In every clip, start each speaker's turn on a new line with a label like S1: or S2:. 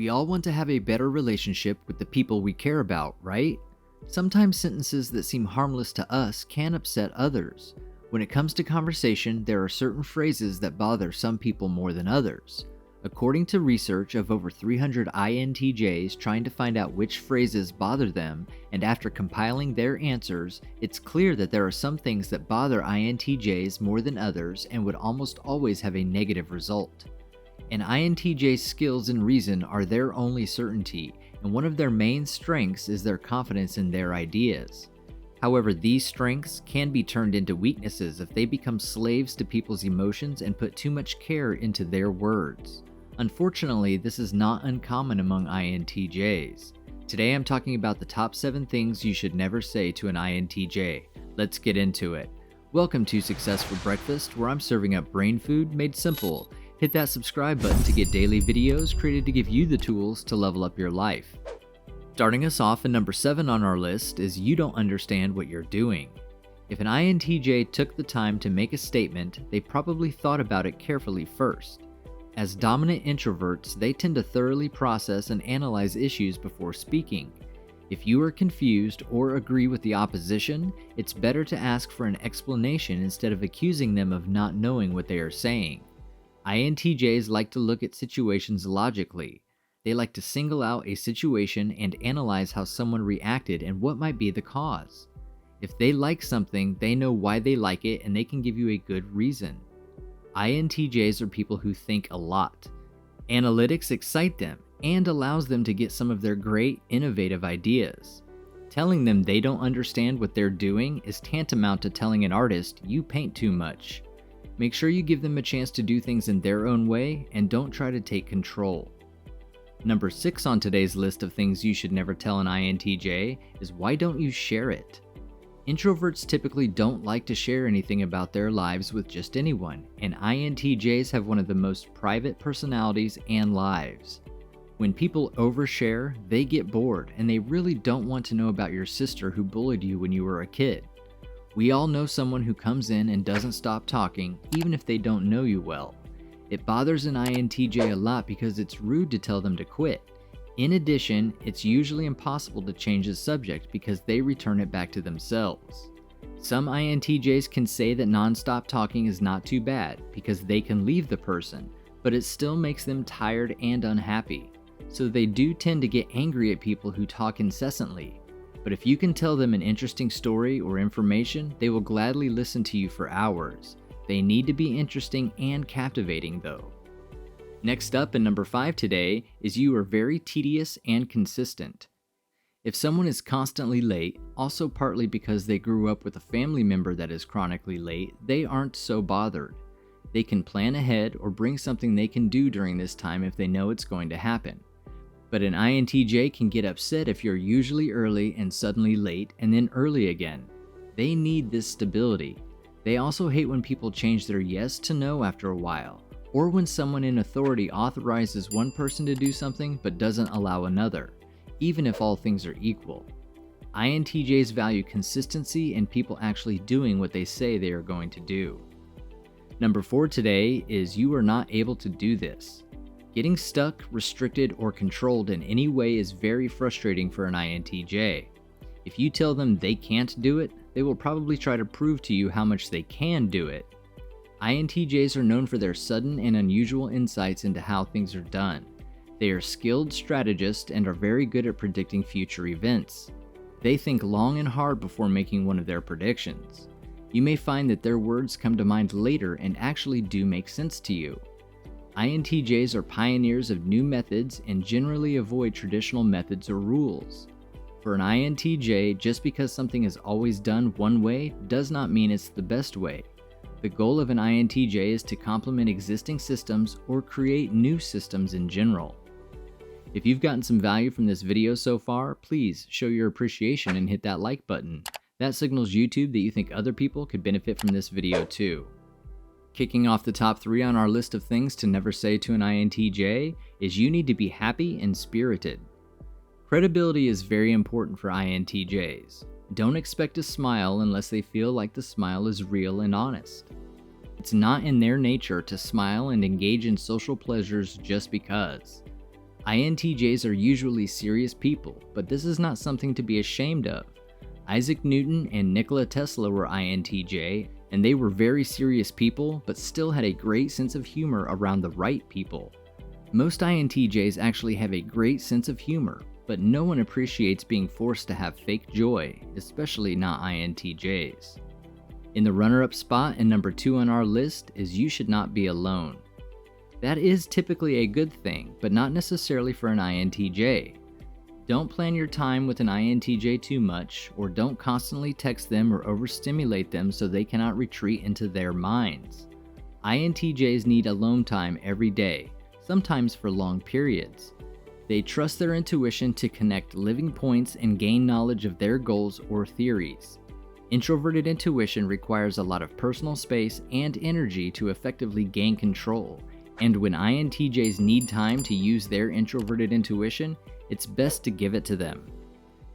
S1: We all want to have a better relationship with the people we care about, right? Sometimes sentences that seem harmless to us can upset others. When it comes to conversation, there are certain phrases that bother some people more than others. According to research of over 300 INTJs trying to find out which phrases bother them, and after compiling their answers, it's clear that there are some things that bother INTJs more than others and would almost always have a negative result. An INTJ's skills and reason are their only certainty, and one of their main strengths is their confidence in their ideas. However, these strengths can be turned into weaknesses if they become slaves to people's emotions and put too much care into their words. Unfortunately, this is not uncommon among INTJs. Today I'm talking about the top 7 things you should never say to an INTJ. Let's get into it. Welcome to Success for Breakfast, where I'm serving up brain food made simple. Hit that subscribe button to get daily videos created to give you the tools to level up your life. Starting us off at number 7 on our list is you don't understand what you're doing. If an INTJ took the time to make a statement, they probably thought about it carefully first. As dominant introverts, they tend to thoroughly process and analyze issues before speaking. If you are confused or agree with the opposition, it's better to ask for an explanation instead of accusing them of not knowing what they are saying. INTJs like to look at situations logically. They like to single out a situation and analyze how someone reacted and what might be the cause. If they like something, they know why they like it and they can give you a good reason. INTJs are people who think a lot. Analytics excite them and allows them to get some of their great, innovative ideas. Telling them they don't understand what they're doing is tantamount to telling an artist, "You paint too much." Make sure you give them a chance to do things in their own way and don't try to take control. Number 6 on today's list of things you should never tell an INTJ is why don't you share it? Introverts typically don't like to share anything about their lives with just anyone, and INTJs have one of the most private personalities and lives. When people overshare, they get bored and they really don't want to know about your sister who bullied you when you were a kid. We all know someone who comes in and doesn't stop talking, even if they don't know you well. It bothers an INTJ a lot because it's rude to tell them to quit. In addition, it's usually impossible to change the subject because they return it back to themselves. Some INTJs can say that non-stop talking is not too bad because they can leave the person, but it still makes them tired and unhappy. So they do tend to get angry at people who talk incessantly. But if you can tell them an interesting story or information, they will gladly listen to you for hours. They need to be interesting and captivating though. Next up at number 5 today is you are very tedious and consistent. If someone is constantly late, also partly because they grew up with a family member that is chronically late, they aren't so bothered. They can plan ahead or bring something they can do during this time if they know it's going to happen. But an INTJ can get upset if you're usually early and suddenly late and then early again. They need this stability. They also hate when people change their yes to no after a while, or when someone in authority authorizes one person to do something but doesn't allow another, even if all things are equal. INTJs value consistency and people actually doing what they say they are going to do. Number 4 today is you are not able to do this. Getting stuck, restricted, or controlled in any way is very frustrating for an INTJ. If you tell them they can't do it, they will probably try to prove to you how much they can do it. INTJs are known for their sudden and unusual insights into how things are done. They are skilled strategists and are very good at predicting future events. They think long and hard before making one of their predictions. You may find that their words come to mind later and actually do make sense to you. INTJs are pioneers of new methods and generally avoid traditional methods or rules. For an INTJ, just because something is always done one way does not mean it's the best way. The goal of an INTJ is to complement existing systems or create new systems in general. If you've gotten some value from this video so far, please show your appreciation and hit that like button. That signals YouTube that you think other people could benefit from this video too. Kicking off the top 3 on our list of things to never say to an INTJ is you need to be happy and spirited. Credibility is very important for INTJs. Don't expect a smile unless they feel like the smile is real and honest. It's not in their nature to smile and engage in social pleasures just because. INTJs are usually serious people, but this is not something to be ashamed of. Isaac Newton and Nikola Tesla were INTJ, and they were very serious people, but still had a great sense of humor around the right people. Most INTJs actually have a great sense of humor, but no one appreciates being forced to have fake joy, especially not INTJs. In the runner-up spot and number 2 on our list is You Should Not Be Alone. That is typically a good thing, but not necessarily for an INTJ. Don't plan your time with an INTJ too much, or don't constantly text them or overstimulate them so they cannot retreat into their minds. INTJs need alone time every day, sometimes for long periods. They trust their intuition to connect living points and gain knowledge of their goals or theories. Introverted intuition requires a lot of personal space and energy to effectively gain control, and when INTJs need time to use their introverted intuition, it's best to give it to them.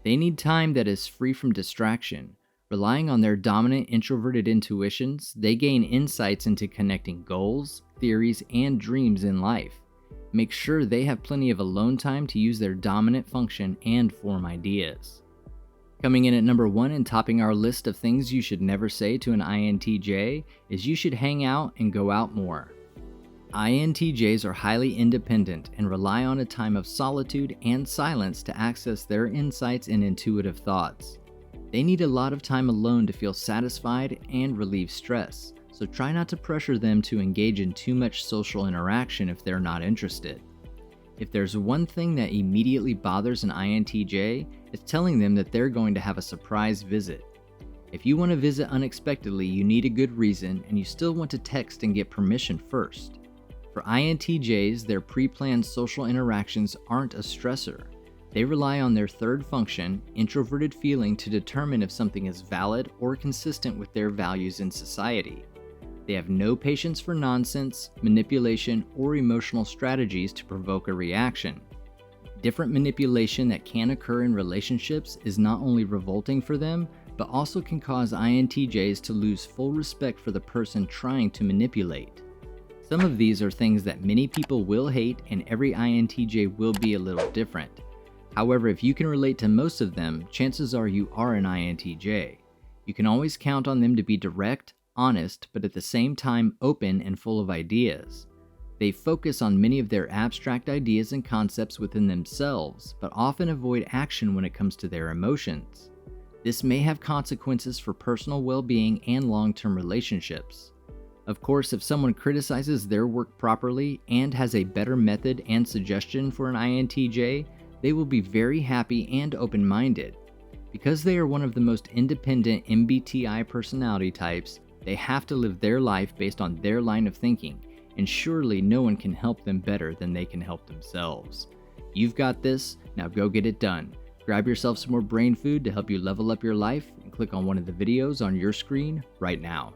S1: They need time that is free from distraction. Relying on their dominant introverted intuitions, they gain insights into connecting goals, theories, and dreams in life. Make sure they have plenty of alone time to use their dominant function and form ideas. Coming in at number 1 and topping our list of things you should never say to an INTJ is you should hang out and go out more. INTJs are highly independent and rely on a time of solitude and silence to access their insights and intuitive thoughts. They need a lot of time alone to feel satisfied and relieve stress, so try not to pressure them to engage in too much social interaction if they're not interested. If there's one thing that immediately bothers an INTJ, it's telling them that they're going to have a surprise visit. If you want to visit unexpectedly, you need a good reason, and you still want to text and get permission first. For INTJs, their pre-planned social interactions aren't a stressor. They rely on their third function, introverted feeling, to determine if something is valid or consistent with their values in society. They have no patience for nonsense, manipulation, or emotional strategies to provoke a reaction. Different manipulation that can occur in relationships is not only revolting for them, but also can cause INTJs to lose full respect for the person trying to manipulate. Some of these are things that many people will hate, and every INTJ will be a little different. However, if you can relate to most of them, chances are you are an INTJ. You can always count on them to be direct, honest, but at the same time open and full of ideas. They focus on many of their abstract ideas and concepts within themselves, but often avoid action when it comes to their emotions. This may have consequences for personal well-being and long-term relationships. Of course, if someone criticizes their work properly and has a better method and suggestion for an INTJ, they will be very happy and open-minded. Because they are one of the most independent MBTI personality types, they have to live their life based on their line of thinking, and surely no one can help them better than they can help themselves. You've got this, now go get it done. Grab yourself some more brain food to help you level up your life, and click on one of the videos on your screen right now.